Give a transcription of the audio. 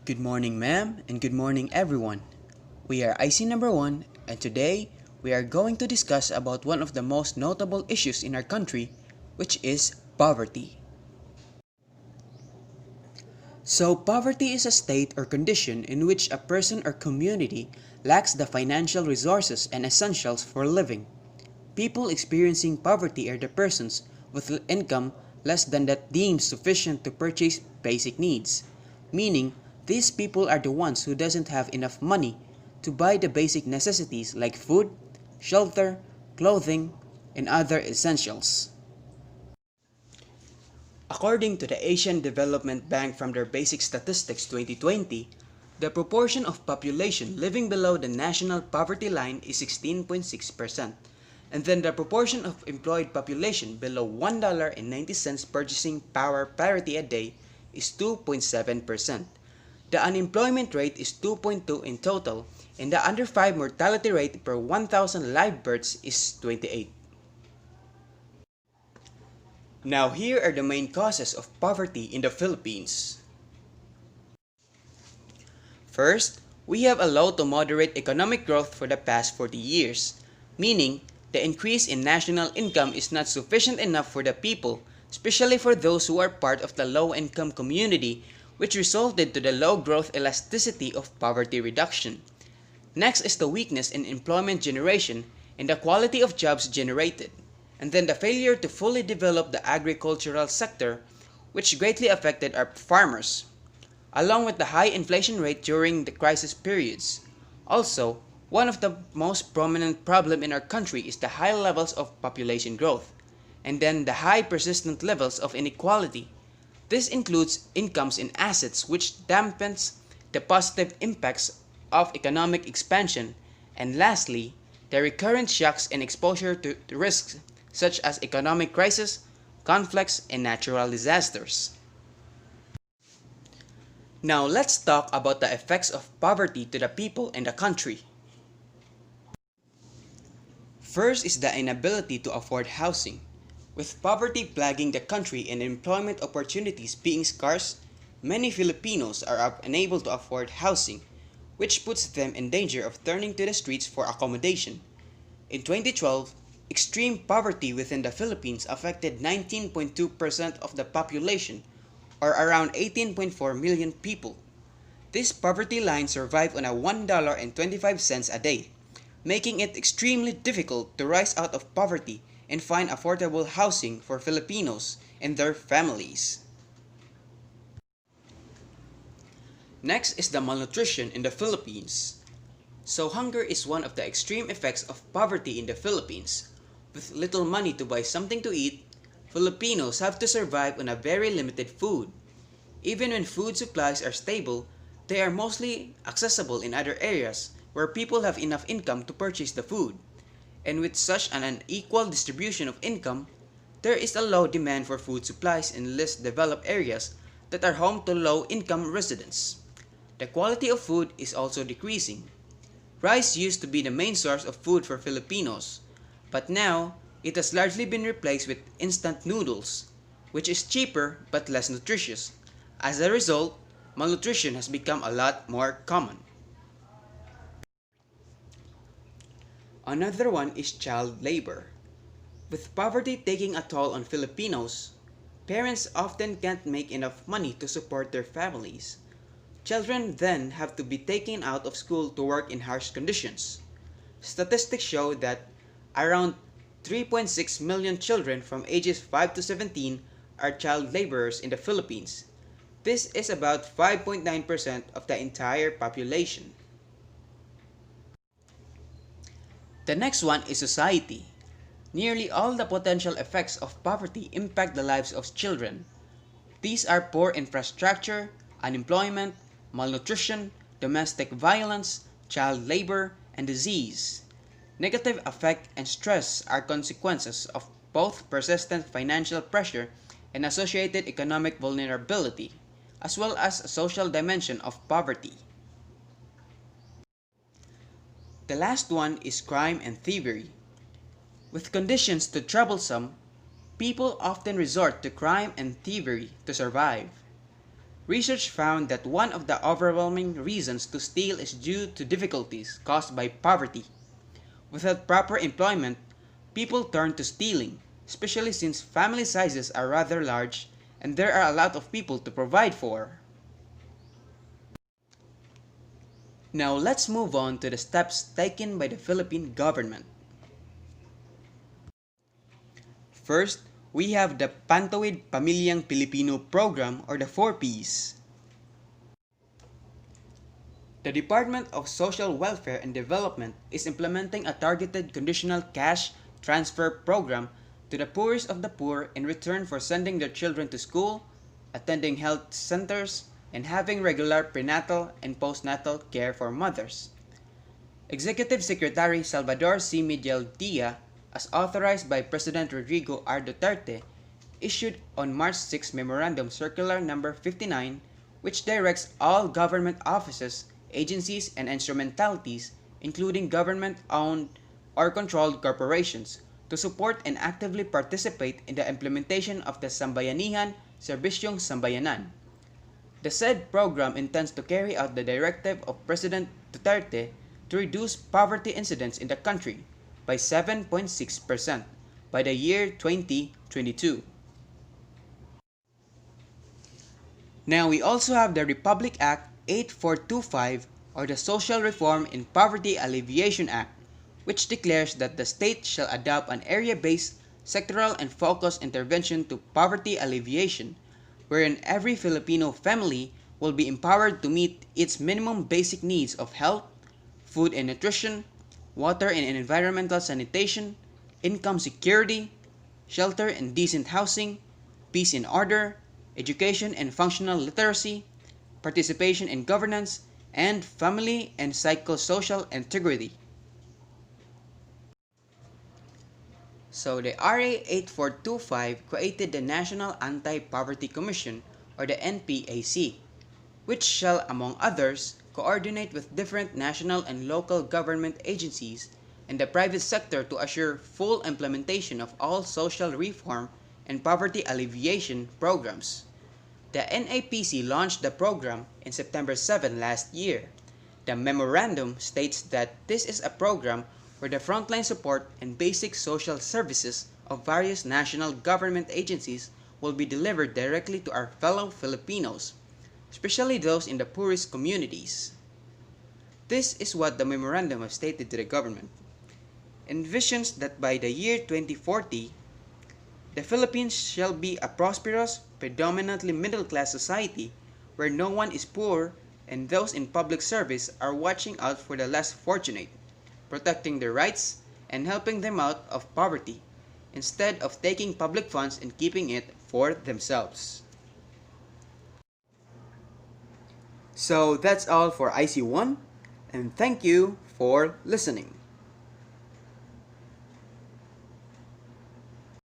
Good morning, ma'am, and good morning, everyone. We are IC number 1, and today we are going to discuss about one of the most notable issues in our country, which is poverty. So, poverty is a state or condition in which a person or community lacks the financial resources and essentials for living. People experiencing poverty are the persons with income less than that deemed sufficient to purchase basic needs, meaning these people are the ones who doesn't have enough money to buy the basic necessities like food, shelter, clothing, and other essentials. According to the Asian Development Bank from their Basic Statistics 2020, the proportion of population living below the national poverty line is 16.6%, and then the proportion of employed population below $1.90 purchasing power parity a day is 2.7%. The unemployment rate is 2.2 in total, and the under 5 mortality rate per 1,000 live births is 28. Now here are the main causes of poverty in the Philippines. First, we have a low to moderate economic growth for the past 40 years, meaning the increase in national income is not sufficient enough for the people, especially for those who are part of the low-income community, which resulted to the low growth elasticity of poverty reduction. Next is the weakness in employment generation and the quality of jobs generated, and then the failure to fully develop the agricultural sector, which greatly affected our farmers, along with the high inflation rate during the crisis periods. Also, one of the most prominent problems in our country is the high levels of population growth, and then the high persistent levels of inequality. This includes incomes and assets, which dampens the positive impacts of economic expansion, and lastly, the recurrent shocks and exposure to risks such as economic crisis, conflicts, and natural disasters. Now let's talk about the effects of poverty to the people and the country. First is the inability to afford housing. With poverty plaguing the country and employment opportunities being scarce, many Filipinos are unable to afford housing, which puts them in danger of turning to the streets for accommodation. In 2012, extreme poverty within the Philippines affected 19.2% of the population, or around 18.4 million people. This poverty line survived on a $1.25 a day, making it extremely difficult to rise out of poverty and find affordable housing for Filipinos and their families. Next is the malnutrition in the Philippines. So hunger is one of the extreme effects of poverty in the Philippines. With little money to buy something to eat, Filipinos have to survive on a very limited food. Even when food supplies are stable, they are mostly accessible in other areas where people have enough income to purchase the food. And with such an unequal distribution of income, there is a low demand for food supplies in less developed areas that are home to low-income residents. The quality of food is also decreasing. Rice used to be the main source of food for Filipinos, but now it has largely been replaced with instant noodles, which is cheaper but less nutritious. As a result, malnutrition has become a lot more common. Another one is child labor. With poverty taking a toll on Filipinos, parents often can't make enough money to support their families. Children then have to be taken out of school to work in harsh conditions. Statistics show that around 3.6 million children from ages 5 to 17 are child laborers in the Philippines. This is about 5.9% of the entire population. The next one is society. Nearly all the potential effects of poverty impact the lives of children. These are poor infrastructure, unemployment, malnutrition, domestic violence, child labor, and disease. Negative effect and stress are consequences of both persistent financial pressure and associated economic vulnerability, as well as a social dimension of poverty. The last one is crime and thievery. With conditions too troublesome, people often resort to crime and thievery to survive. Research found that one of the overwhelming reasons to steal is due to difficulties caused by poverty. Without proper employment, people turn to stealing, especially since family sizes are rather large and there are a lot of people to provide for. Now let's move on to the steps taken by the Philippine government. First, we have the Pantawid Pamilyang Pilipino program or the 4Ps. The Department of Social Welfare and Development is implementing a targeted conditional cash transfer program to the poorest of the poor in return for sending their children to school, attending health centers, and having regular prenatal and postnatal care for mothers. Executive Secretary Salvador C. Miguel Dia, as authorized by President Rodrigo R. Duterte, issued on March 6 Memorandum Circular No. 59, which directs all government offices, agencies, and instrumentalities, including government-owned or controlled corporations, to support and actively participate in the implementation of the Sambayanihan Serbisyong Sambayanan. The said program intends to carry out the directive of President Duterte to reduce poverty incidence in the country by 7.6% by the year 2022. Now we also have the Republic Act 8425 or the Social Reform in Poverty Alleviation Act, which declares that the state shall adopt an area-based, sectoral and focused intervention to poverty alleviation, wherein every Filipino family will be empowered to meet its minimum basic needs of health, food and nutrition, water and environmental sanitation, income security, shelter and decent housing, peace and order, education and functional literacy, participation in governance, and family and psychosocial integrity. So the RA 8425 created the National Anti-Poverty Commission or the NPAC, which shall, among others, coordinate with different national and local government agencies and the private sector to assure full implementation of all social reform and poverty alleviation programs. The NAPC launched the program in September 7 last year. The memorandum states that this is a program where the frontline support and basic social services of various national government agencies will be delivered directly to our fellow Filipinos, especially those in the poorest communities. This is what the memorandum has stated to the government. Envisions that by the year 2040, the Philippines shall be a prosperous, predominantly middle-class society where no one is poor and those in public service are watching out for the less fortunate, protecting their rights and helping them out of poverty, instead of taking public funds and keeping it for themselves. So that's all for IC1, and thank you for listening.